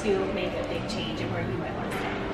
to make a big change in where you might want to stay.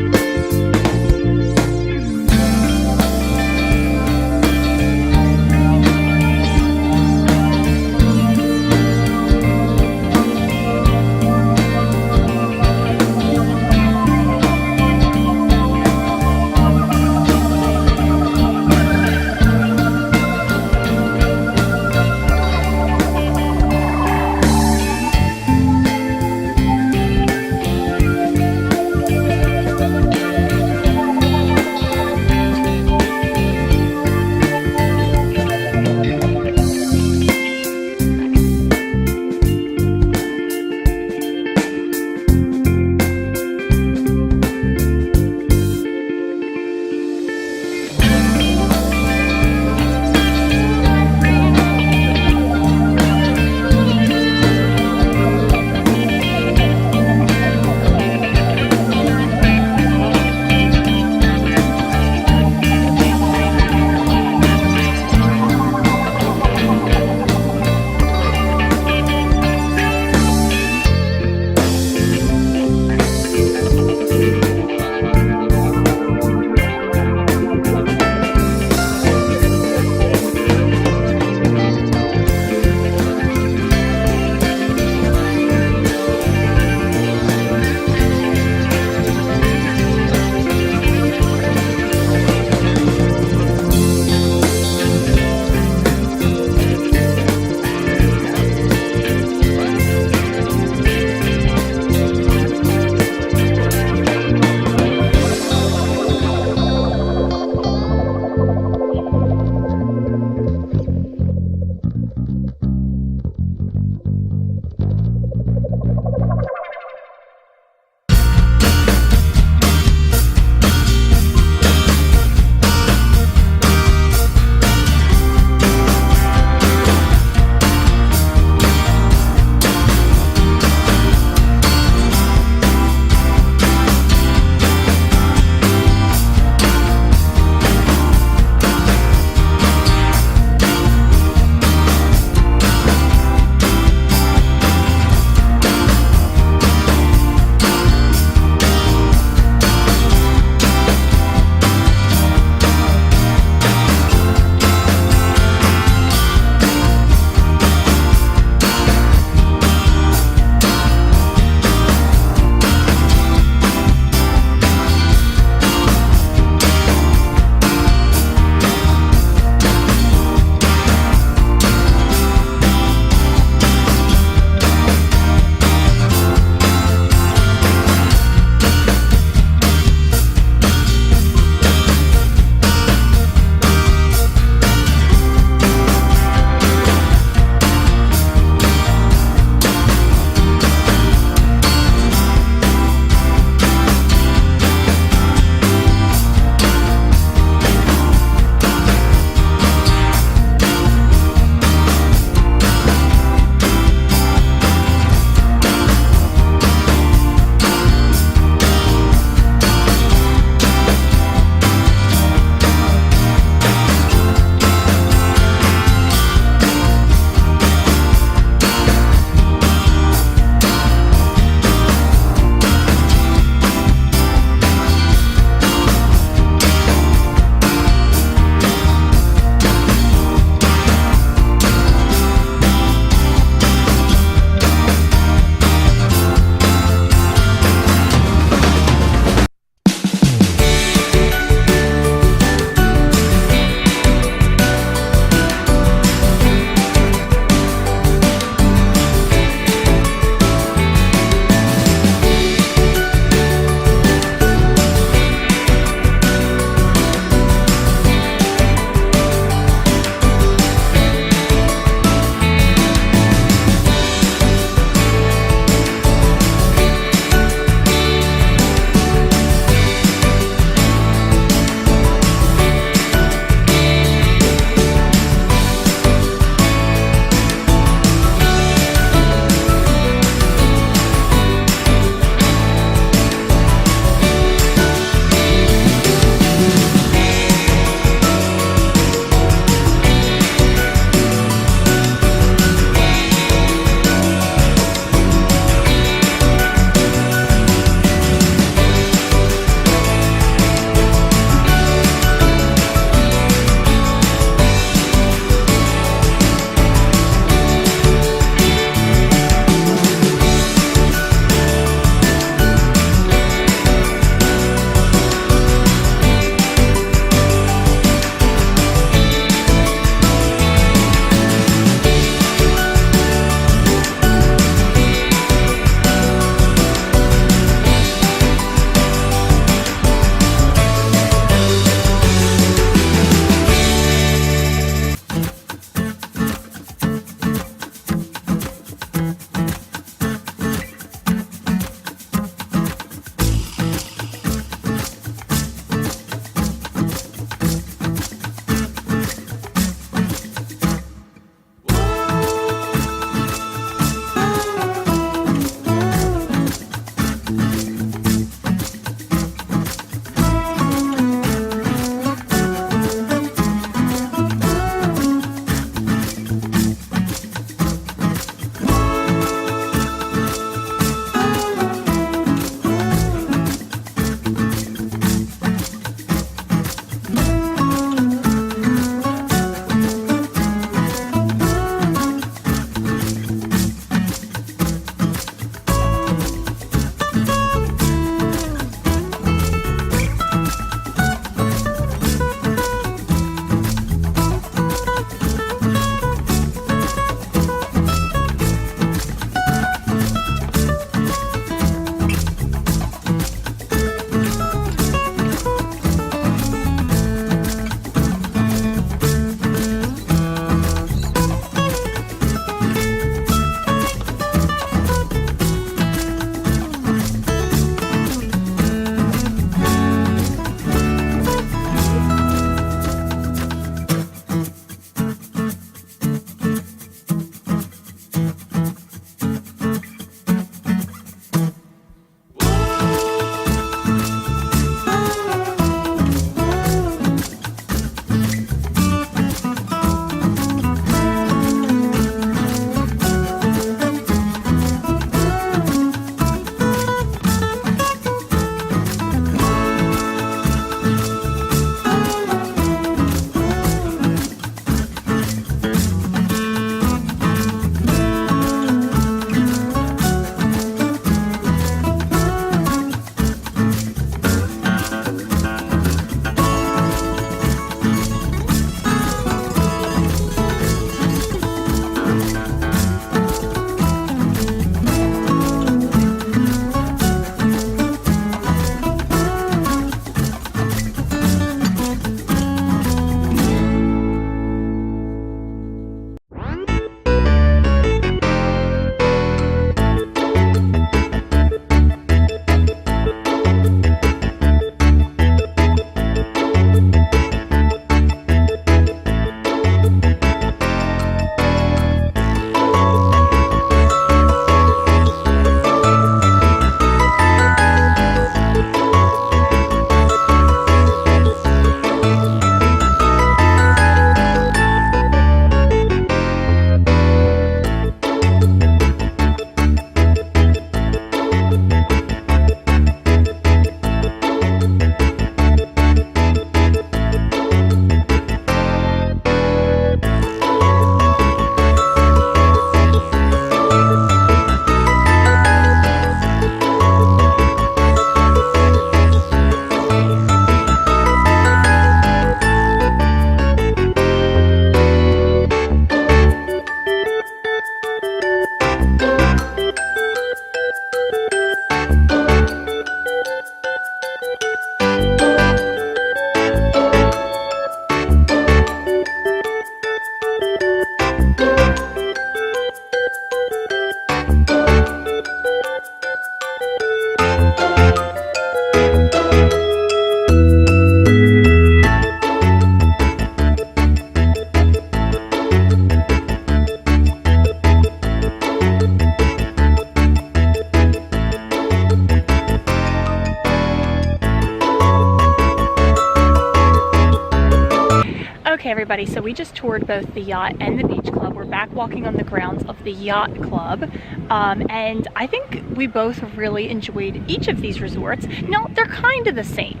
Okay, everybody, so we just toured both the yacht and the beach club. We're back walking on the grounds of the yacht club, and I think we both really enjoyed each of these resorts. No, they're kind of the same.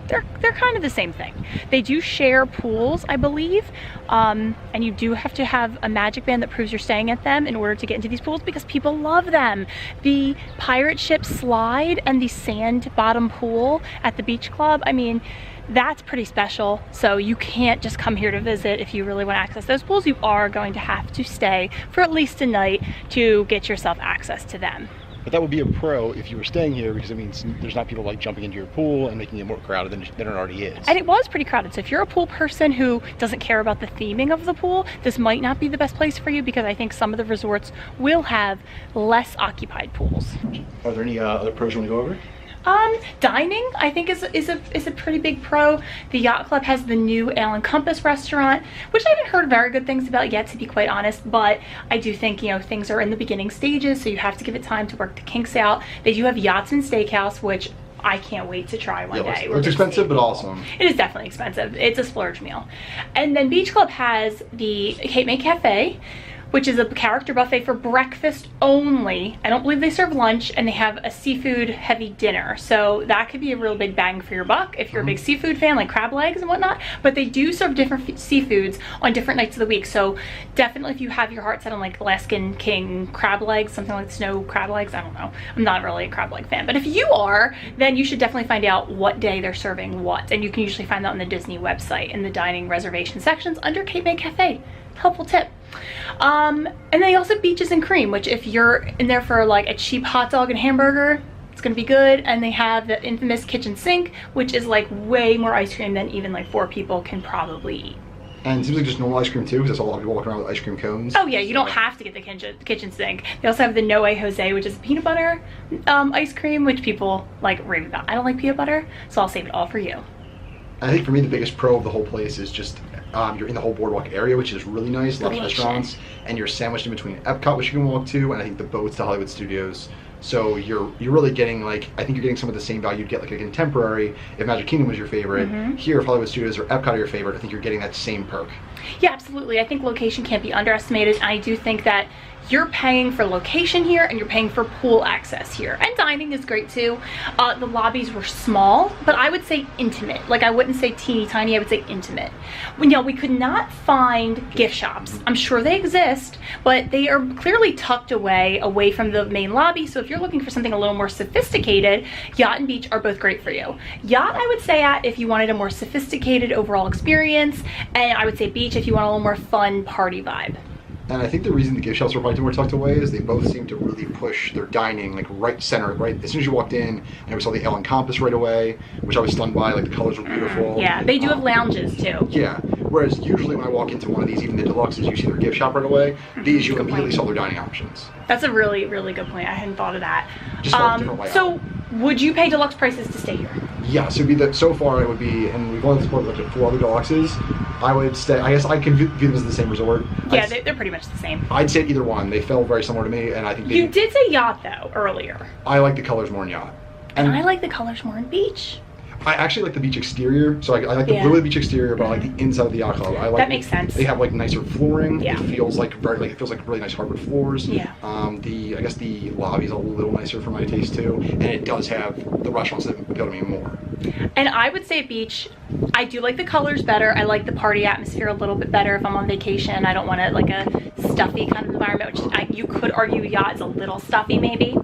They're kind of the same thing. They do share pools, I believe, and you do have to have a magic band that proves you're staying at them in order to get into these pools because people love them. The pirate ship slide and the sand bottom pool at the beach club, I mean, that's pretty special. So you can't just come here to visit. If you really want to access those pools, you are going to have to stay for at least a night to get yourself access to them. But that would be a pro if you were staying here, because it means there's not people like jumping into your pool and making it more crowded than it already is. And it was pretty crowded. So if you're a pool person who doesn't care about the theming of the pool, this might not be the best place for you, because I think some of the resorts will have less occupied pools. Are there any other pros you want to go over? Dining, I think, is a pretty big pro. The yacht club has the new Ale and Compass restaurant, which I haven't heard very good things about yet, to be quite honest, but I do think, you know, things are in the beginning stages, so you have to give it time to work the kinks out. They do have Yachtsman Steakhouse, which I can't wait to try one day. It's expensive, but awesome. It is definitely expensive. It's a splurge meal. And then Beach Club has the Cape May Cafe, which is a character buffet for breakfast only. I don't believe they serve lunch, and they have a seafood heavy dinner. So that could be a real big bang for your buck if you're a big seafood fan, like crab legs and whatnot. But they do serve different seafoods on different nights of the week. So definitely, if you have your heart set on like Alaskan king crab legs, something like snow crab legs, I don't know. I'm not really a crab leg fan, but if you are, then you should definitely find out what day they're serving what. And you can usually find that on the Disney website in the dining reservation sections under Cape May Cafe. Helpful tip. And they also have Beaches and Cream, which if you're in there for like a cheap hot dog and hamburger, it's gonna be good. And they have the infamous kitchen sink, which is like way more ice cream than even like 4 people can probably eat. And it seems like just normal ice cream too, because I saw a lot of people walking around with ice cream cones. Oh yeah, you don't have to get the kitchen sink. They also have the Noe Jose, which is peanut butter ice cream, which people like rave about. I don't like peanut butter, so I'll save it all for you. I think for me the biggest pro of the whole place is just you're in the whole boardwalk area, which is really nice, lots of restaurants, and you're sandwiched in between Epcot, which you can walk to, and I think the boats to Hollywood Studios. So you're really getting, like, I think you're getting some of the same value you'd get like a Contemporary if Magic Kingdom was your favorite. Here, if Hollywood Studios or Epcot are your favorite, I think you're getting that same perk. Yeah, absolutely. I think location can't be underestimated. I do think that you're paying for location here and you're paying for pool access here. And dining is great too. The lobbies were small, but I would say intimate. Like, I wouldn't say teeny tiny, I would say intimate. You know, we could not find gift shops. I'm sure they exist, but they are clearly tucked away from the main lobby. So if you're looking for something a little more sophisticated, Yacht and Beach are both great for you. Yacht, I would say at if you wanted a more sophisticated overall experience, and I would say Beach if you want a little more fun party vibe. And I think the reason the gift shops were probably more tucked away is they both seem to really push their dining like right center, right as soon as you walked in, and we saw the Ale and Compass right away, which I was stunned by. Like, the colors were beautiful. Yeah, they do have lounges too. Yeah, whereas usually when I walk into one of these, even the deluxes, you see their gift shop right away. These, you immediately saw their dining options. That's a really, really good point. I hadn't thought of that. Just a different way so out. Would you pay deluxe prices to stay here? Yeah, so it'd be that so far it would be, and we've only explored like 4 other deluxes. I would stay, I guess I can view them as the same resort. Yeah, they're pretty much the same. I'd say either one. They felt very similar to me, and I think You did say yacht though earlier. I like the colors more in yacht. And I like the colors more in beach. I actually like the beach exterior, so I like the blue of the beach exterior, but I like the inside of the yacht club. I like that makes sense. They have like nicer flooring. Yeah. It feels like really nice hardwood floors. Yeah. I guess the lobby's a little nicer for my taste too, and it does have the restaurants that appeal to me more. And I would say at Beach, I do like the colors better. I like the party atmosphere a little bit better if I'm on vacation. I don't want like a stuffy kind of environment, which you could argue yacht is a little stuffy maybe.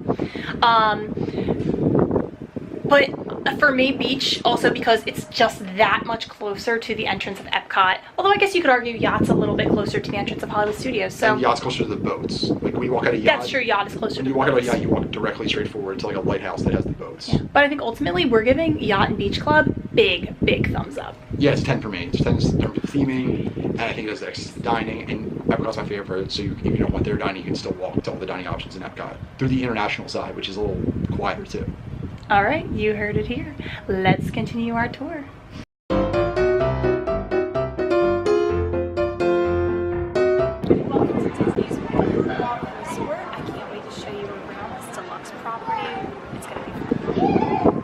But for me, Beach, also because it's just that much closer to the entrance of Epcot. Although I guess you could argue Yacht's a little bit closer to the entrance of Hollywood Studios. So and Yacht's closer to the boats. Like when you walk out of Yacht. That's true, Yacht is closer to the boats. When you walk out of Yacht, you walk directly straight forward to like a lighthouse that has the boats. Yeah. But I think ultimately we're giving Yacht and Beach Club big, big thumbs up. Yeah, it's 10 for me. It's 10 in terms of theming, and I think it's access to dining, and Epcot's my favorite, so if you don't want their dining, you can still walk to all the dining options in Epcot through the international side, which is a little quieter too. All right, you heard it here. Let's continue our tour. Welcome to Disney's World Resort. I can't wait to show you around this deluxe property. It's gonna be fun.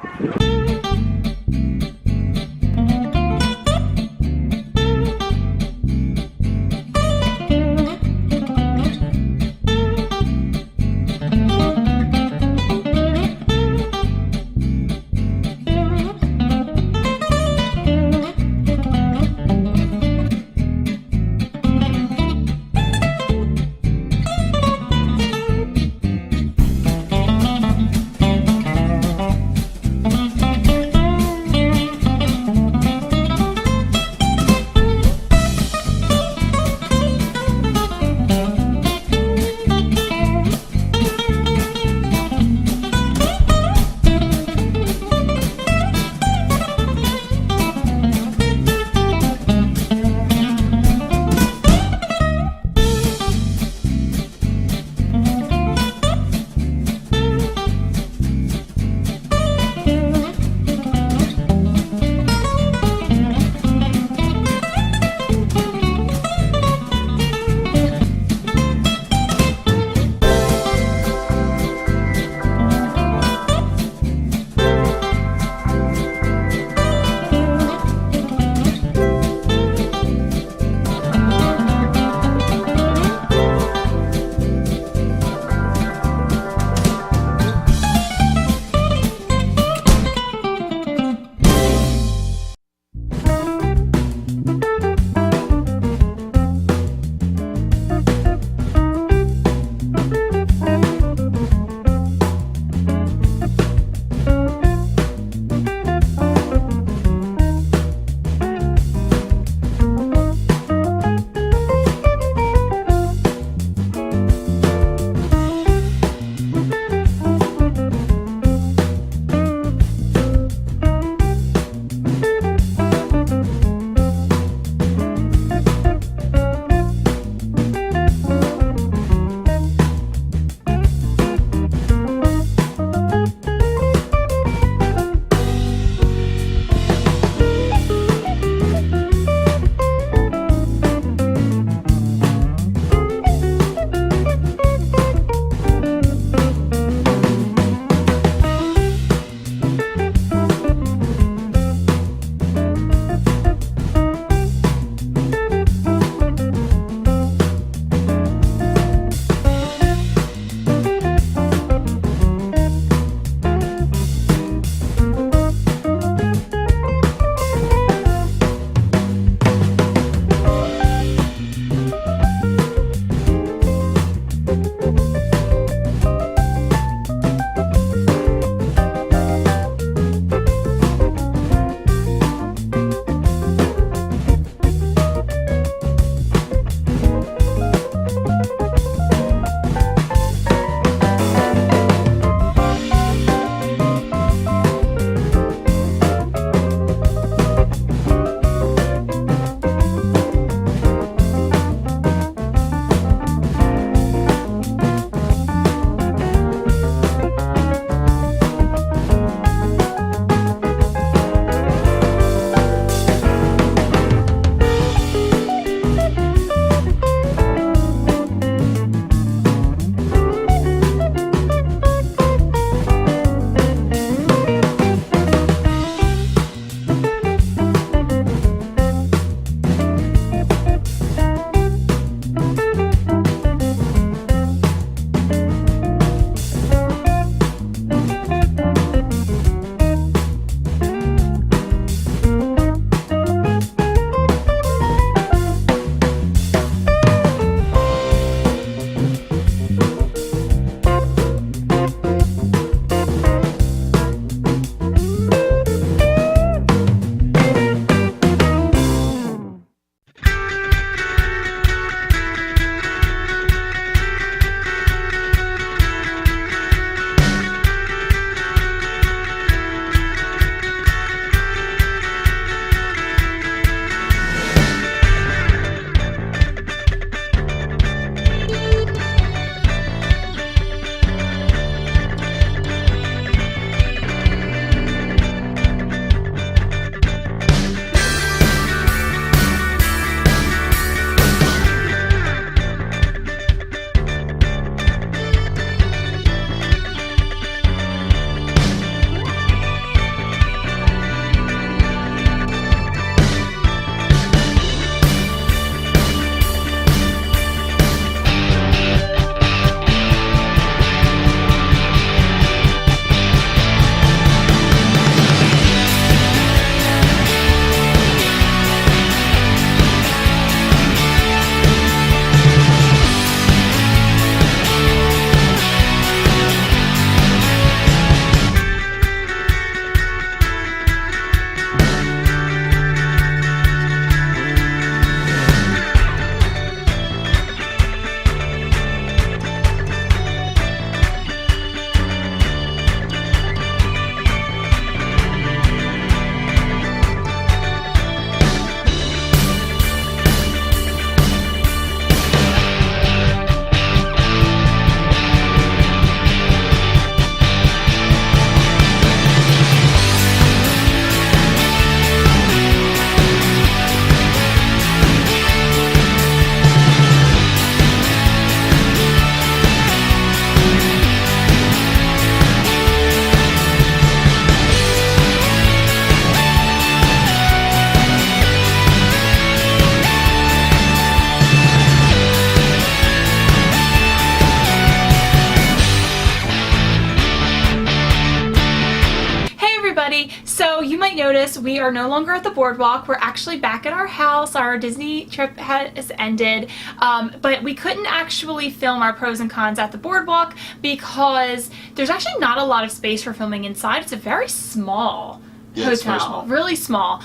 So you might notice we are no longer at the boardwalk. We're actually back at our house. Our Disney trip has ended, but we couldn't actually film our pros and cons at the boardwalk because there's actually not a lot of space for filming inside. It's a very small hotel, it's very small. really small.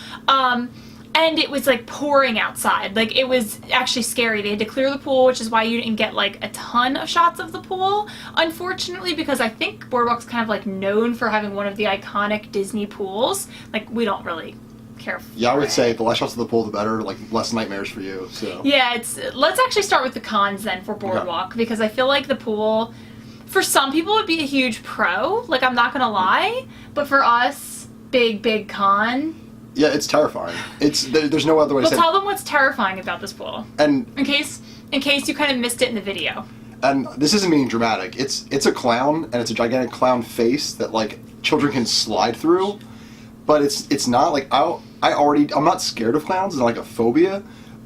And it was like pouring outside. Like it was actually scary. They had to clear the pool, which is why you didn't get like a ton of shots of the pool, unfortunately, because I think Boardwalk's kind of like known for having one of the iconic Disney pools. Like we don't really care for Yeah, I would it. say the less shots of the pool, the better. Like less nightmares for you. So Yeah, let's actually start with the cons then for Boardwalk, because I feel like the pool, for some people, would be a huge pro. Like I'm not gonna lie, but for us, big con. Yeah, it's terrifying. There's no other way to say it. Well, tell them what's terrifying about this pool. And In case you kind of missed it in the video. And this isn't being dramatic. It's a clown, and it's a gigantic clown face that like children can slide through. But it's not like I'm not scared of clowns. It's not like a phobia,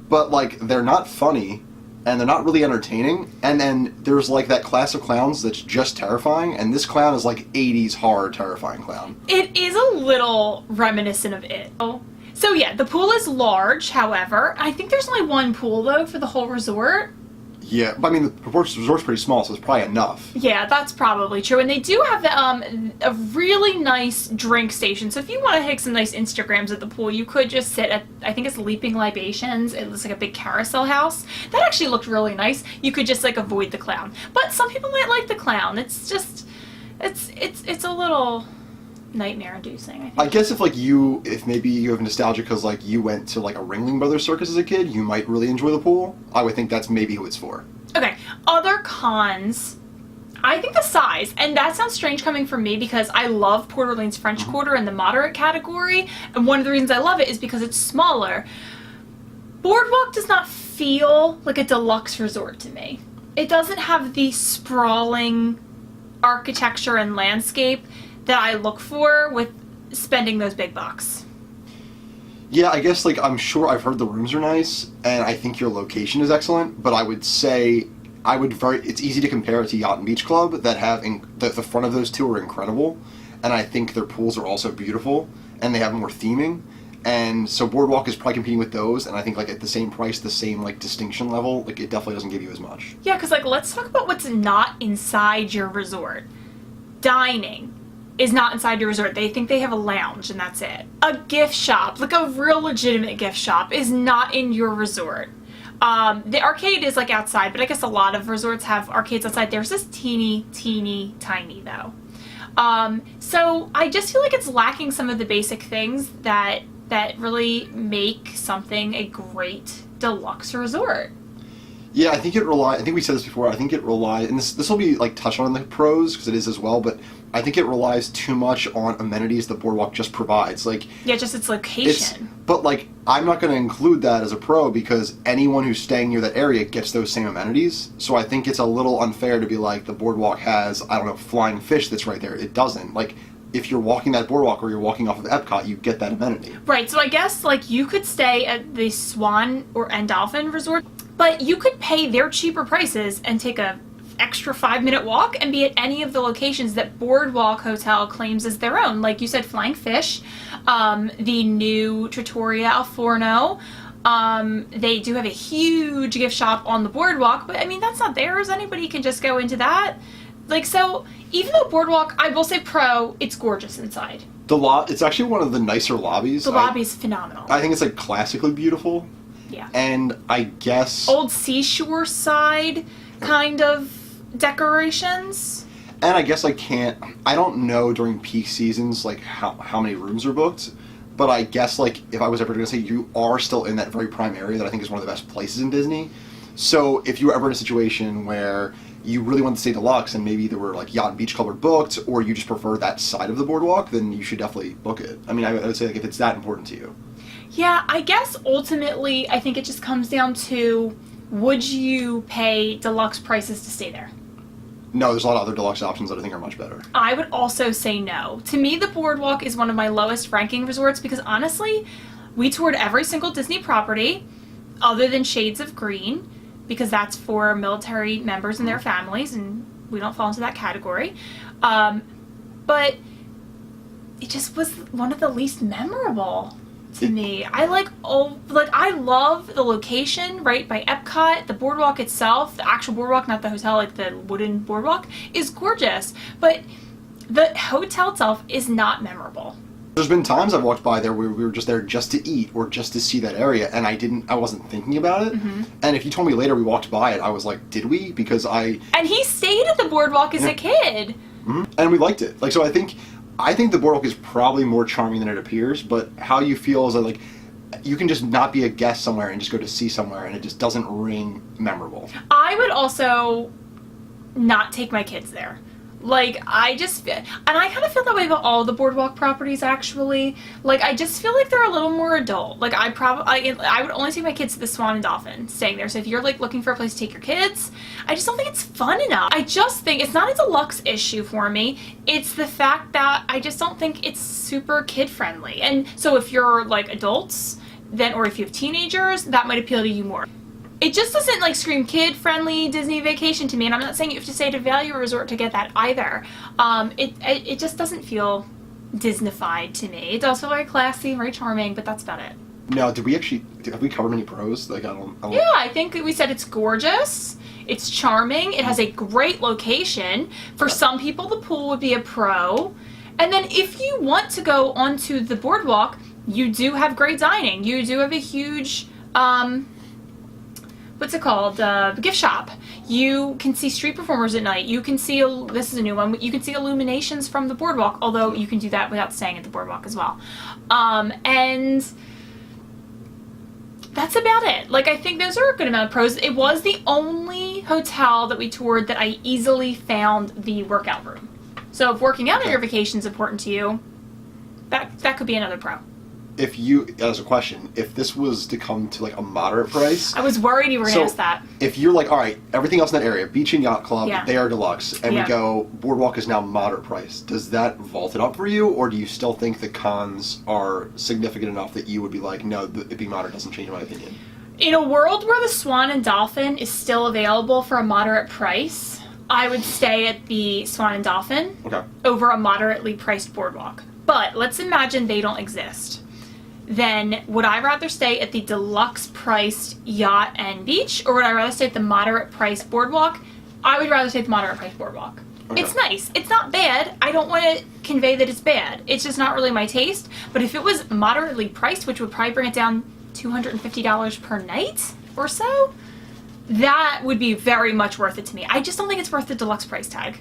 but like they're not funny, and they're not really entertaining. And then there's like that class of clowns that's just terrifying, and this clown is like 80s horror terrifying clown. It is a little reminiscent of it. So yeah, the pool is large, however. I think there's only one pool though for the whole resort. Yeah, but I mean the resort's pretty small, so it's probably enough. Yeah, that's probably true. And they do have a really nice drink station. So if you want to take some nice Instagrams at the pool, you could just sit at, I think it's Leaping Libations. It looks like a big carousel house. That actually looked really nice. You could just like avoid the clown. But some people might like the clown. It's just, it's a little nightmare inducing, I think. I guess if maybe you have nostalgia because like you went to like a Ringling Brothers circus as a kid, you might really enjoy the pool. I would think that's maybe who it's for. Okay, other cons. I think the size, and that sounds strange coming from me because I love Port Orleans French Quarter in the moderate category, and one of the reasons I love it is because it's smaller. Boardwalk does not feel like a deluxe resort to me. It doesn't have the sprawling architecture and landscape that I look for with spending those big bucks. Yeah, I guess like I'm sure I've heard the rooms are nice, and I think your location is excellent. But I would say it's easy to compare it to Yacht and Beach Club that have the front of those two are incredible, and I think their pools are also beautiful, and they have more theming, and so Boardwalk is probably competing with those, and I think like at the same price, the same like distinction level, like it definitely doesn't give you as much. Yeah, because like let's talk about what's not inside your resort. Dining is not inside your resort. They think they have a lounge and that's it. A gift shop, like a real legitimate gift shop, is not in your resort. The arcade is like outside, but I guess a lot of resorts have arcades outside. There's this teeny tiny though. So I just feel like it's lacking some of the basic things that really make something a great deluxe resort. Yeah, I think we said this before, I think it relies, and this will be like touched on in the pros, because it is as well, but I think it relies too much on amenities the Boardwalk just provides. Like, yeah, just its location. But like, I'm not going to include that as a pro because anyone who's staying near that area gets those same amenities. So I think it's a little unfair to be like, the Boardwalk has, I don't know, flying fish that's right there. It doesn't. Like, if you're walking that boardwalk or you're walking off of Epcot, you get that amenity. Right, so I guess like you could stay at the Swan and Dolphin Resort, but you could pay their cheaper prices and take a extra 5-minute walk and be at any of the locations that Boardwalk Hotel claims as their own. Like you said, Flying Fish, the new Trattoria Al Forno. They do have a huge gift shop on the boardwalk, but I mean, that's not theirs. Anybody can just go into that. Like, so even though Boardwalk, I will say pro, it's gorgeous inside. It's actually one of the nicer lobbies. The lobby's phenomenal. I think it's like classically beautiful. Yeah. And I guess old seashore side kind of decorations. And I guess I don't know during peak seasons like how many rooms are booked, but I guess like if I was ever going to say, you are still in that very prime area that I think is one of the best places in Disney. So if you were ever in a situation where you really want to stay deluxe and maybe there were like Yacht and Beach Club are booked, or you just prefer that side of the boardwalk, then you should definitely book it. I mean, I would say like if it's that important to you. Yeah, I guess ultimately I think it just comes down to, would you pay deluxe prices to stay there? No, there's a lot of other deluxe options that I think are much better. I would also say no. To me, the Boardwalk is one of my lowest ranking resorts because honestly, we toured every single Disney property other than Shades of Green, because that's for military members and their families, and we don't fall into that category. But it just was one of the least memorable to me. I love the location right by Epcot. The boardwalk itself, the actual boardwalk, not the hotel, like the wooden boardwalk, is gorgeous. But the hotel itself is not memorable. There's been times I've walked by there where we were just there just to eat or just to see that area, and I wasn't thinking about it. Mm-hmm. And if you told me later we walked by it, I was like, did we? Because And he stayed at the boardwalk as a kid. Mm-hmm. And we liked it. Like, so I think the boardwalk is probably more charming than it appears, but how you feel is that, like, you can just not be a guest somewhere and just go to see somewhere, and it just doesn't ring memorable. I would also not take my kids there. Like, I kind of feel that way about all the boardwalk properties, actually. Like, I just feel like they're a little more adult. Like, I would only take my kids to the Swan and Dolphin staying there. So if you're, like, looking for a place to take your kids, I just don't think it's fun enough. I just think it's not a deluxe issue for me. It's the fact that I just don't think it's super kid-friendly. And so if you're, like, adults, or if you have teenagers, that might appeal to you more. It just doesn't, like, scream kid-friendly Disney vacation to me, and I'm not saying you have to stay at a value resort to get that either. It just doesn't feel Disneyfied to me. It does feel very classy, very charming, but that's about it. Now, have we covered any pros? Like, I don't... Yeah, I think we said it's gorgeous, it's charming, it has a great location. For some people, the pool would be a pro. And then if you want to go onto the boardwalk, you do have great dining. You do have a huge... what's it called? Gift shop. You can see street performers at night. You can see, this is a new one, you can see illuminations from the boardwalk, although you can do that without staying at the boardwalk as well. And that's about it. Like, I think those are a good amount of pros. It was the only hotel that we toured that I easily found the workout room. So if working out on your vacation is important to you, that could be another pro. As a question, if this was to come to, like, a moderate price... I was worried you were going to ask that. If you're like, all right, everything else in that area, beach and yacht club, they are deluxe, and we go, boardwalk is now moderate price, does that vault it up for you, or do you still think the cons are significant enough that you would be like, no, it being moderate doesn't change my opinion? In a world where the Swan and Dolphin is still available for a moderate price, I would stay at the Swan and Dolphin over a moderately priced boardwalk. But let's imagine they don't exist. Then would I rather stay at the deluxe priced yacht and beach, or would I rather stay at the moderate priced boardwalk? I would rather stay at the moderate priced boardwalk. Okay. It's nice. It's not bad. I don't want to convey that it's bad. It's just not really my taste. But if it was moderately priced, which would probably bring it down $250 per night or so, that would be very much worth it to me. I just don't think it's worth the deluxe price tag.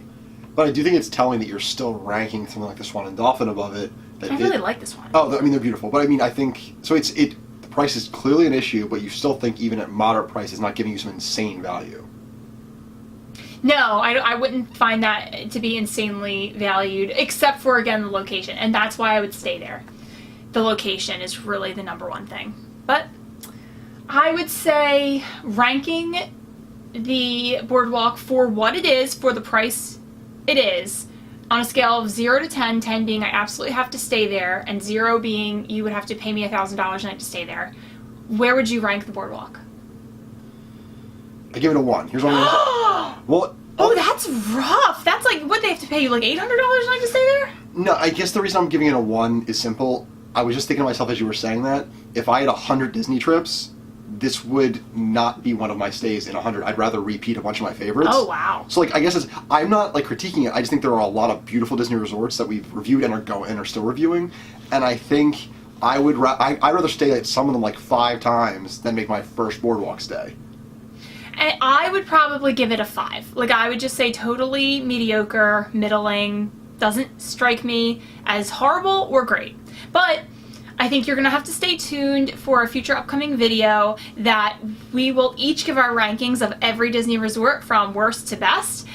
But I do think it's telling that you're still ranking something like the Swan and Dolphin above it. I really like this one. Oh, I mean, they're beautiful. But I mean, I think... So the price is clearly an issue, but you still think even at moderate price it's not giving you some insane value. No, I wouldn't find that to be insanely valued, except for, again, the location. And that's why I would stay there. The location is really the number one thing. But I would say ranking the boardwalk for what it is, for the price it is, on a scale of 0 to 10, 10 being I absolutely have to stay there, and 0 being you would have to pay me $1,000 a night to stay there, where would you rank the boardwalk? I give it a 1. Here's what I'm going to say. Oh, that's rough. That's like, what, they have to pay you like $800 a night to stay there? No, I guess the reason I'm giving it a 1 is simple. I was just thinking to myself as you were saying that, if I had 100 Disney trips, this would not be one of my stays in 100. I'd rather repeat a bunch of my favorites. Oh, wow. So, like, I guess I'm not, like, critiquing it. I just think there are a lot of beautiful Disney resorts that we've reviewed and are still reviewing. And I think I'd rather stay at some of them, like, 5 times than make my first boardwalk stay. And I would probably give it a 5. Like, I would just say totally mediocre, middling, doesn't strike me as horrible or great. But I think you're going to have to stay tuned for a future upcoming video that we will each give our rankings of every Disney resort from worst to best.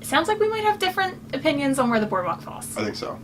Sounds like we might have different opinions on where the boardwalk falls. I think so.